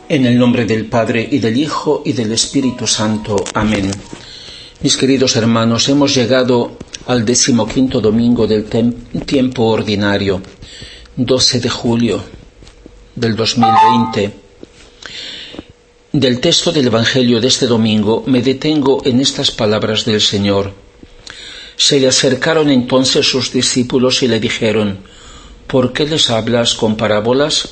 En el nombre del Padre, y del Hijo, y del Espíritu Santo. Amén. Mis queridos hermanos, hemos llegado al 15º domingo del tiempo ordinario, 12 de julio del 2020. Del texto del Evangelio de este domingo me detengo en estas palabras del Señor. Se le acercaron entonces sus discípulos y le dijeron: ¿por qué les hablas con parábolas?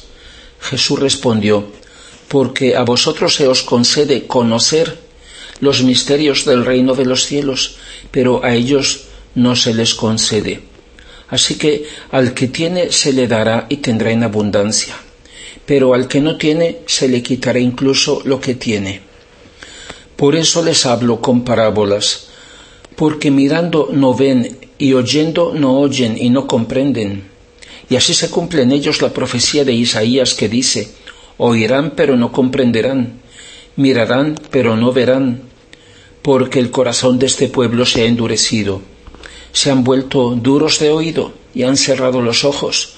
Jesús respondió: porque a vosotros se os concede conocer los misterios del reino de los cielos, pero a ellos no se les concede. Así que al que tiene se le dará y tendrá en abundancia, pero al que no tiene se le quitará incluso lo que tiene. Por eso les hablo con parábolas, porque mirando no ven, y oyendo no oyen y no comprenden. Y así se cumple en ellos la profecía de Isaías que dice: oirán pero no comprenderán, mirarán pero no verán, porque el corazón de este pueblo se ha endurecido. Se han vuelto duros de oído y han cerrado los ojos,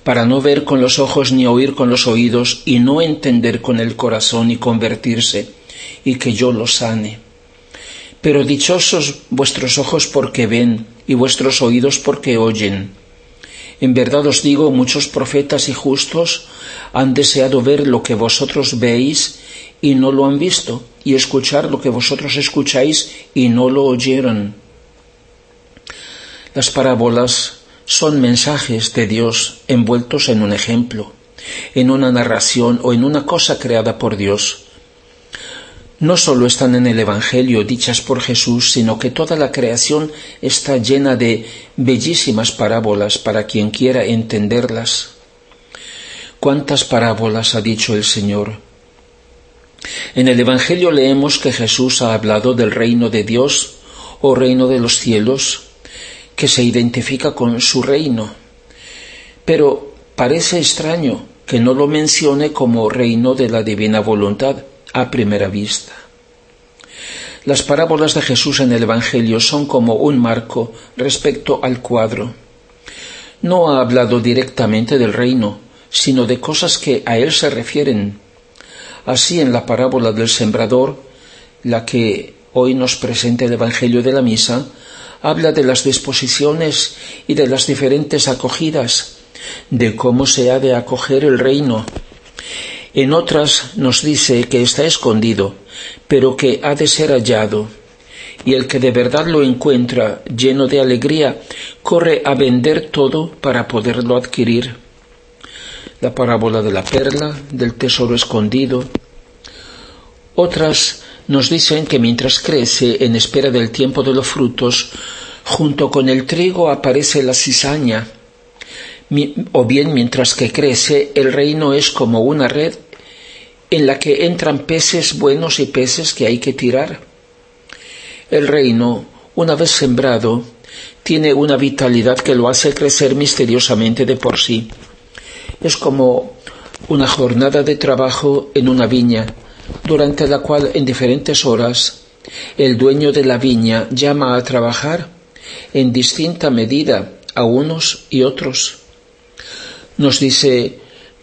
para no ver con los ojos ni oír con los oídos y no entender con el corazón y convertirse, y que yo los sane. Pero dichosos vuestros ojos porque ven y vuestros oídos porque oyen. En verdad os digo, muchos profetas y justos han deseado ver lo que vosotros veis y no lo han visto, y escuchar lo que vosotros escucháis y no lo oyeron. Las parábolas son mensajes de Dios envueltos en un ejemplo, en una narración o en una cosa creada por Dios. No solo están en el Evangelio dichas por Jesús, sino que toda la creación está llena de bellísimas parábolas para quien quiera entenderlas. ¿Cuántas parábolas ha dicho el Señor? En el Evangelio leemos que Jesús ha hablado del reino de Dios o reino de los cielos, que se identifica con su reino. Pero parece extraño que no lo mencione como reino de la divina voluntad a primera vista. Las parábolas de Jesús en el Evangelio son como un marco respecto al cuadro. No ha hablado directamente del reino, sino de cosas que a él se refieren. Así, en la parábola del sembrador, la que hoy nos presenta el Evangelio de la Misa, habla de las disposiciones y de las diferentes acogidas, de cómo se ha de acoger el reino. En otras nos dice que está escondido, pero que ha de ser hallado, y el que de verdad lo encuentra lleno de alegría, corre a vender todo para poderlo adquirir. La parábola de la perla, del tesoro escondido. Otras nos dicen que mientras crece en espera del tiempo de los frutos, junto con el trigo aparece la cizaña. O bien, mientras que crece, el reino es como una red en la que entran peces buenos y peces que hay que tirar. El reino, una vez sembrado, tiene una vitalidad que lo hace crecer misteriosamente de por sí. Es como una jornada de trabajo en una viña, durante la cual en diferentes horas el dueño de la viña llama a trabajar en distinta medida a unos y otros. Nos dice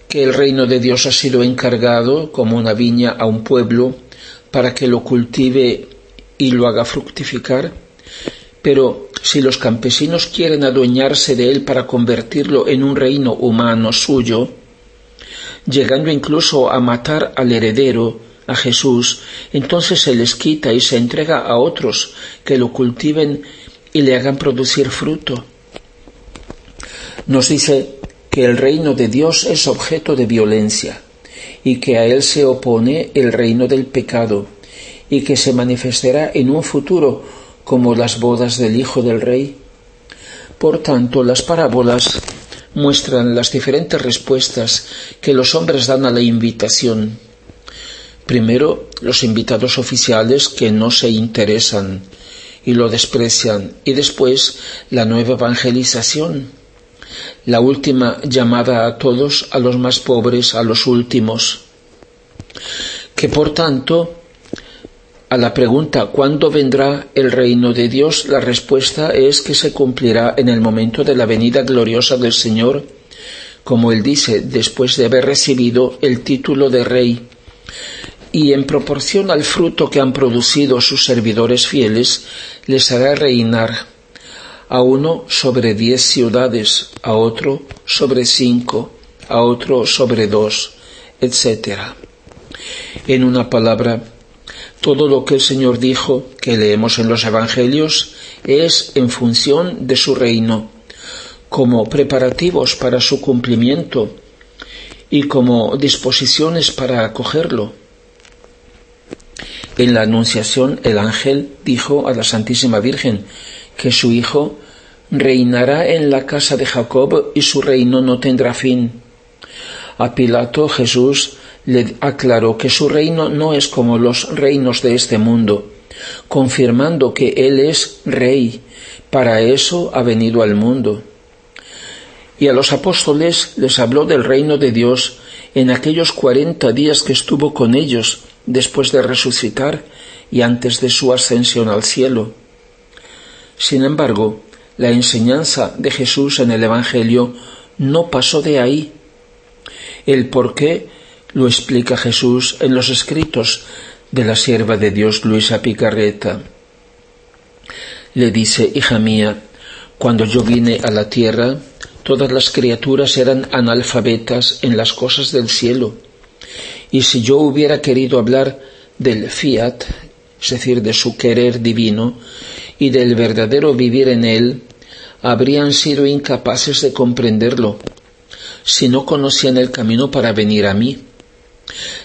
que el reino de Dios ha sido encargado como una viña a un pueblo para que lo cultive y lo haga fructificar, pero si los campesinos quieren adueñarse de él para convertirlo en un reino humano suyo, llegando incluso a matar al heredero, a Jesús, entonces se les quita y se entrega a otros que lo cultiven y le hagan producir fruto. Nos dice que el reino de Dios es objeto de violencia y que a él se opone el reino del pecado y que se manifestará en un futuro como las bodas del Hijo del Rey. Por tanto, las parábolas muestran las diferentes respuestas que los hombres dan a la invitación. Primero, los invitados oficiales que no se interesan y lo desprecian, y después la nueva evangelización, la última llamada a todos, a los más pobres, a los últimos. Que por tanto, a la pregunta ¿cuándo vendrá el reino de Dios?, la respuesta es que se cumplirá en el momento de la venida gloriosa del Señor, como él dice, después de haber recibido el título de Rey, y en proporción al fruto que han producido sus servidores fieles, les hará reinar, a uno sobre 10 ciudades, a otro sobre 5, a otro sobre 2, etc. En una palabra, todo lo que el Señor dijo, que leemos en los Evangelios, es en función de su reino, como preparativos para su cumplimiento y como disposiciones para acogerlo. En la Anunciación, el ángel dijo a la Santísima Virgen que su Hijo reinará en la casa de Jacob y su reino no tendrá fin. A Pilato, Jesús le aclaró que su reino no es como los reinos de este mundo, confirmando que Él es Rey, para eso ha venido al mundo. Y a los apóstoles les habló del reino de Dios en aquellos 40 días que estuvo con ellos después de resucitar y antes de su ascensión al cielo. Sin embargo, la enseñanza de Jesús en el Evangelio no pasó de ahí. El por qué lo explica Jesús en los escritos de la sierva de Dios Luisa Picarreta. Le dice: hija mía, cuando yo vine a la tierra, todas las criaturas eran analfabetas en las cosas del cielo. Y si yo hubiera querido hablar del fiat, es decir, de su querer divino, y del verdadero vivir en él, habrían sido incapaces de comprenderlo, si no conocían el camino para venir a mí.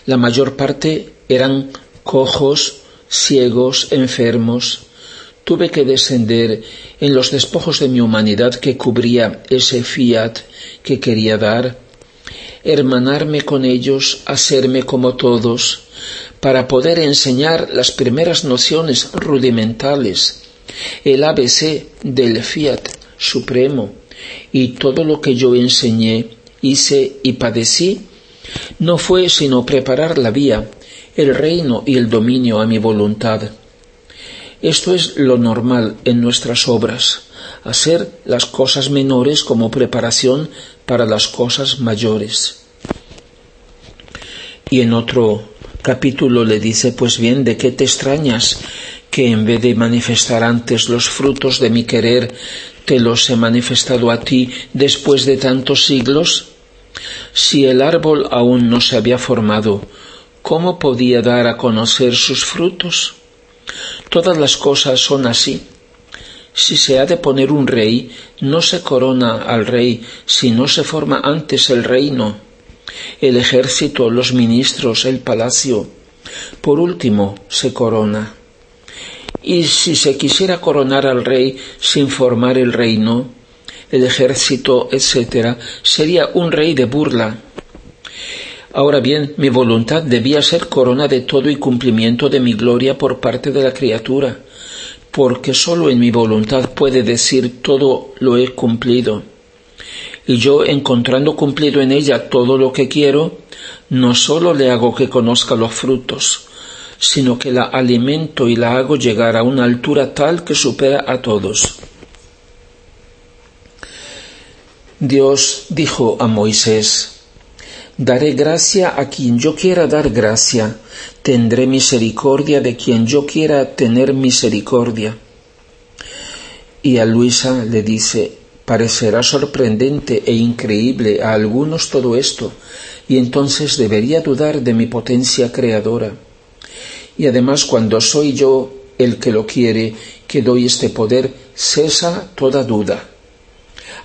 La mayor parte eran cojos, ciegos, enfermos. Tuve que descender en los despojos de mi humanidad que cubría ese fiat que quería dar, hermanarme con ellos, hacerme como todos, para poder enseñar las primeras nociones rudimentales, el ABC del fiat supremo, y todo lo que yo enseñé, hice y padecí, no fue sino preparar la vía, el reino y el dominio a mi voluntad. Esto es lo normal en nuestras obras, hacer las cosas menores como preparación para las cosas mayores. Y en otro capítulo le dice: pues bien, ¿de qué te extrañas que en vez de manifestar antes los frutos de mi querer, te los he manifestado a ti después de tantos siglos? Si el árbol aún no se había formado, ¿cómo podía dar a conocer sus frutos? Todas las cosas son así. Si se ha de poner un rey, no se corona al rey si no se forma antes el reino, el ejército, los ministros, el palacio. Por último se corona. Y si se quisiera coronar al rey sin formar el reino, el ejército, etc., sería un rey de burla. Ahora bien, mi voluntad debía ser corona de todo y cumplimiento de mi gloria por parte de la criatura, porque sólo en mi voluntad puede decir todo lo he cumplido. Y yo, encontrando cumplido en ella todo lo que quiero, no sólo le hago que conozca los frutos, sino que la alimento y la hago llegar a una altura tal que supera a todos. Dios dijo a Moisés: daré gracia a quien yo quiera dar gracia, tendré misericordia de quien yo quiera tener misericordia. Y a Luisa le dice: parecerá sorprendente e increíble a algunos todo esto, y entonces debería dudar de mi potencia creadora. Y además, cuando soy yo el que lo quiere, que doy este poder, cesa toda duda.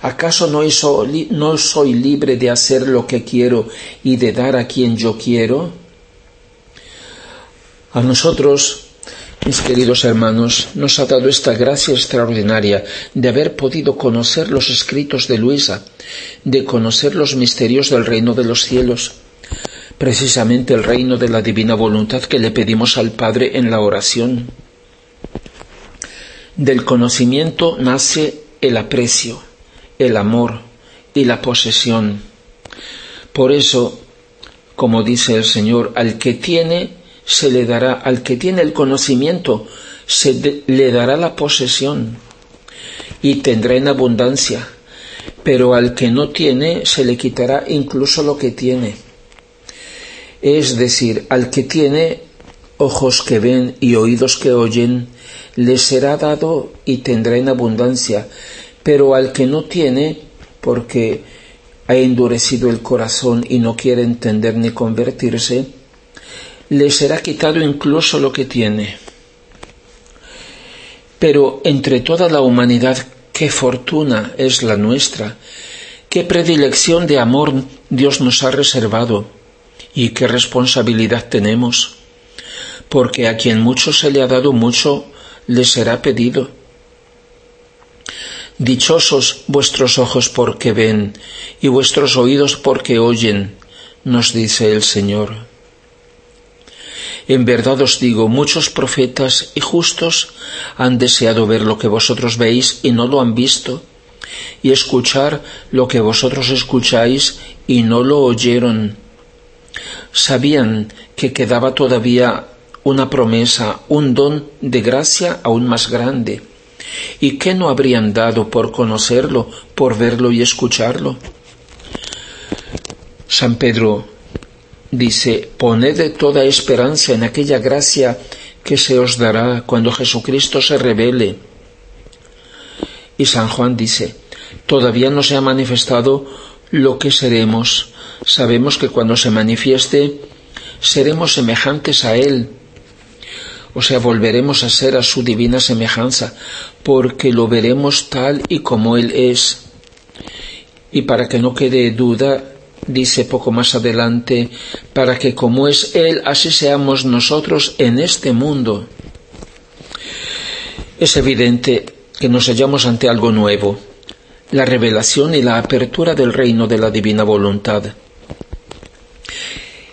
¿Acaso no soy libre de hacer lo que quiero y de dar a quien yo quiero? A nosotros, mis queridos hermanos, nos ha dado esta gracia extraordinaria de haber podido conocer los escritos de Luisa, de conocer los misterios del reino de los cielos, precisamente el reino de la divina voluntad que le pedimos al Padre en la oración. Del conocimiento nace el aprecio, el amor y la posesión. Por eso, como dice el Señor, al que tiene se le dará, al que tiene el conocimiento le dará la posesión y tendrá en abundancia, pero al que no tiene se le quitará incluso lo que tiene. Es decir, al que tiene ojos que ven y oídos que oyen, le será dado y tendrá en abundancia, pero al que no tiene, porque ha endurecido el corazón y no quiere entender ni convertirse, le será quitado incluso lo que tiene. Pero entre toda la humanidad, qué fortuna es la nuestra, qué predilección de amor Dios nos ha reservado y qué responsabilidad tenemos, porque a quien mucho se le ha dado, mucho le será pedido. Dichosos vuestros ojos porque ven y vuestros oídos porque oyen, nos dice el Señor. En verdad os digo, muchos profetas y justos han deseado ver lo que vosotros veis y no lo han visto, y escuchar lo que vosotros escucháis y no lo oyeron. Sabían que quedaba todavía una promesa, un don de gracia aún más grande. ¿Y qué no habrían dado por conocerlo, por verlo y escucharlo? San Pedro dice: poned toda esperanza en aquella gracia que se os dará cuando Jesucristo se revele. Y San Juan dice: todavía no se ha manifestado lo que seremos. Sabemos que cuando se manifieste seremos semejantes a Él, o sea, volveremos a ser a su divina semejanza, porque lo veremos tal y como Él es. Y para que no quede duda, dice poco más adelante, para que como es Él, así seamos nosotros en este mundo. Es evidente que nos hallamos ante algo nuevo, la revelación y la apertura del reino de la divina voluntad.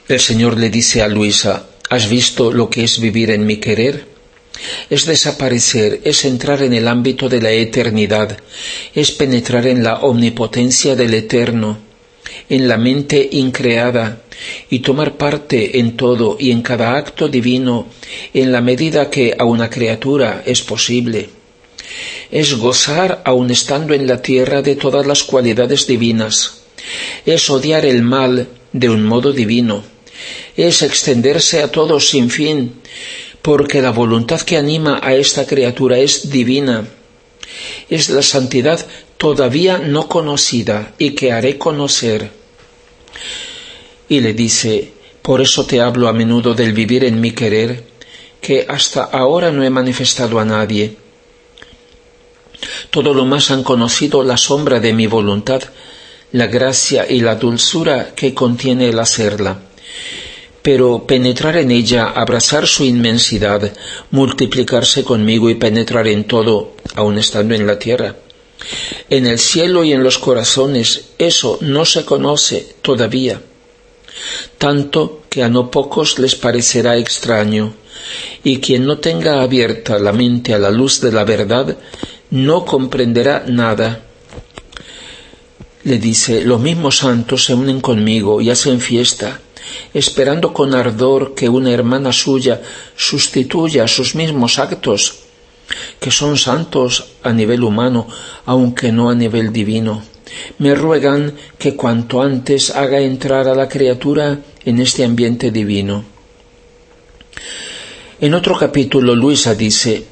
El Señor le dice a Luisa: ¿has visto lo que es vivir en mi querer? Es desaparecer, es entrar en el ámbito de la eternidad, es penetrar en la omnipotencia del Eterno, en la mente increada, y tomar parte en todo y en cada acto divino, en la medida que a una criatura es posible. Es gozar, aun estando en la tierra, de todas las cualidades divinas. Es odiar el mal de un modo divino. Es extenderse a todos sin fin, porque la voluntad que anima a esta criatura es divina. Es la santidad todavía no conocida y que haré conocer. Y le dice: por eso te hablo a menudo del vivir en mi querer, que hasta ahora no he manifestado a nadie. Todo lo más han conocido la sombra de mi voluntad, la gracia y la dulzura que contiene el hacerla. Pero penetrar en ella, abrazar su inmensidad, multiplicarse conmigo y penetrar en todo, aun estando en la tierra, en el cielo y en los corazones, eso no se conoce todavía. Tanto que a no pocos les parecerá extraño, y quien no tenga abierta la mente a la luz de la verdad, no comprenderá nada. Le dice: los mismos santos se unen conmigo y hacen fiesta, esperando con ardor que una hermana suya sustituya sus mismos actos, que son santos a nivel humano, aunque no a nivel divino. Me ruegan que cuanto antes haga entrar a la criatura en este ambiente divino. En otro capítulo, Luisa dice: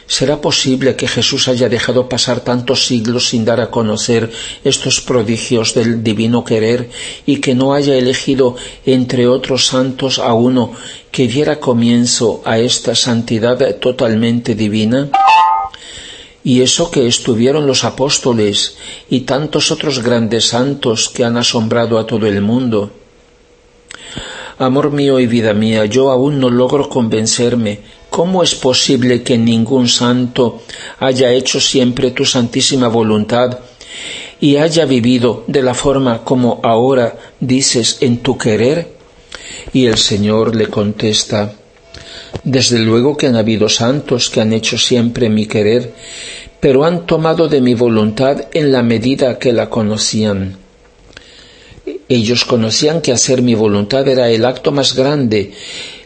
¿será posible que Jesús haya dejado pasar tantos siglos sin dar a conocer estos prodigios del divino querer y que no haya elegido entre otros santos a uno que diera comienzo a esta santidad totalmente divina? Y eso que estuvieron los apóstoles y tantos otros grandes santos que han asombrado a todo el mundo. Amor mío y vida mía, yo aún no logro convencerme. ¿Cómo es posible que ningún santo haya hecho siempre tu santísima voluntad y haya vivido de la forma como ahora dices en tu querer? Y el Señor le contesta: desde luego que han habido santos que han hecho siempre mi querer, pero han tomado de mi voluntad en la medida que la conocían. Ellos conocían que hacer mi voluntad era el acto más grande,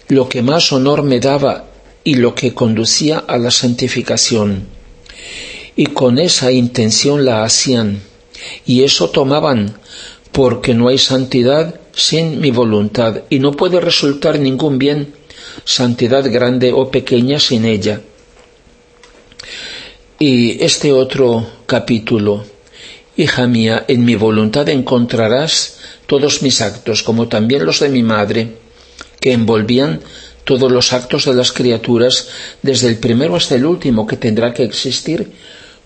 lo que más honor me daba y lo que conducía a la santificación. Y con esa intención la hacían, y eso tomaban, porque no hay santidad sin mi voluntad, y no puede resultar ningún bien, santidad grande o pequeña, sin ella. Y este otro capítulo: hija mía, en mi voluntad encontrarás todos mis actos, como también los de mi madre, que envolvían todos los actos de las criaturas, desde el primero hasta el último, que tendrá que existir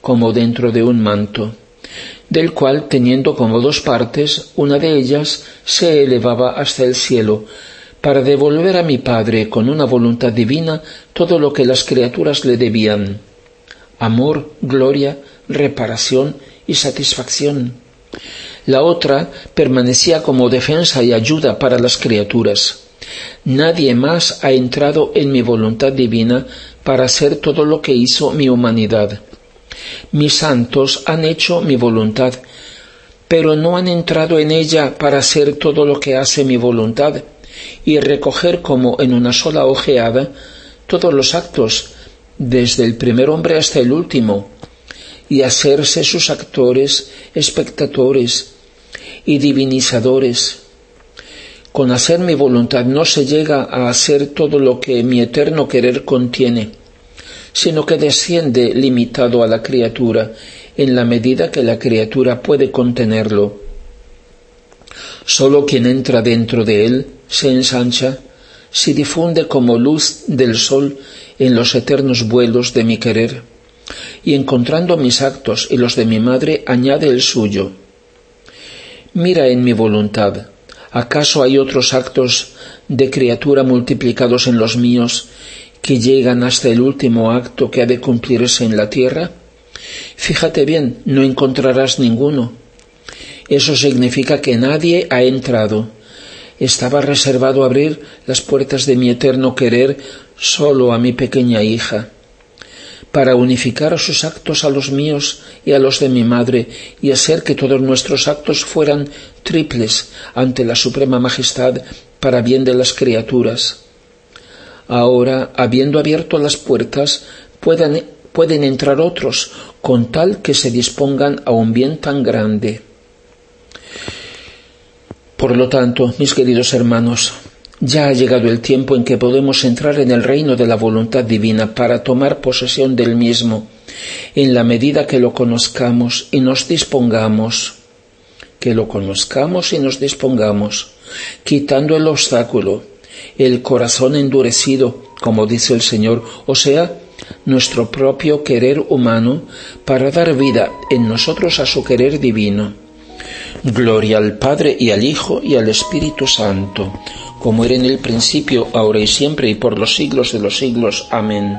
como dentro de un manto, del cual, teniendo como dos partes, una de ellas se elevaba hasta el cielo, para devolver a mi Padre con una voluntad divina todo lo que las criaturas le debían: amor, gloria, reparación y satisfacción. La otra permanecía como defensa y ayuda para las criaturas. Nadie más ha entrado en mi voluntad divina para hacer todo lo que hizo mi humanidad. Mis santos han hecho mi voluntad, pero no han entrado en ella para hacer todo lo que hace mi voluntad y recoger como en una sola ojeada todos los actos, desde el primer hombre hasta el último, y hacerse sus actores, espectadores y divinizadores. Con hacer mi voluntad no se llega a hacer todo lo que mi eterno querer contiene, sino que desciende limitado a la criatura en la medida que la criatura puede contenerlo. Solo quien entra dentro de él se ensancha, se difunde como luz del sol en los eternos vuelos de mi querer, y encontrando mis actos y los de mi madre añade el suyo. Mira en mi voluntad, ¿acaso hay otros actos de criatura multiplicados en los míos que llegan hasta el último acto que ha de cumplirse en la tierra? Fíjate bien, no encontrarás ninguno. Eso significa que nadie ha entrado. Estaba reservado abrir las puertas de mi eterno querer solo a mi pequeña hija, para unificar sus actos a los míos y a los de mi madre, y hacer que todos nuestros actos fueran triples ante la suprema majestad para bien de las criaturas. Ahora, habiendo abierto las puertas, pueden entrar otros, con tal que se dispongan a un bien tan grande. Por lo tanto, mis queridos hermanos, ya ha llegado el tiempo en que podemos entrar en el reino de la voluntad divina para tomar posesión del mismo, en la medida que lo conozcamos y nos dispongamos. Que lo conozcamos y nos dispongamos, quitando el obstáculo, el corazón endurecido, como dice el Señor, o sea, nuestro propio querer humano, para dar vida en nosotros a su querer divino. Gloria al Padre y al Hijo y al Espíritu Santo, como era en el principio, ahora y siempre, y por los siglos de los siglos. Amén.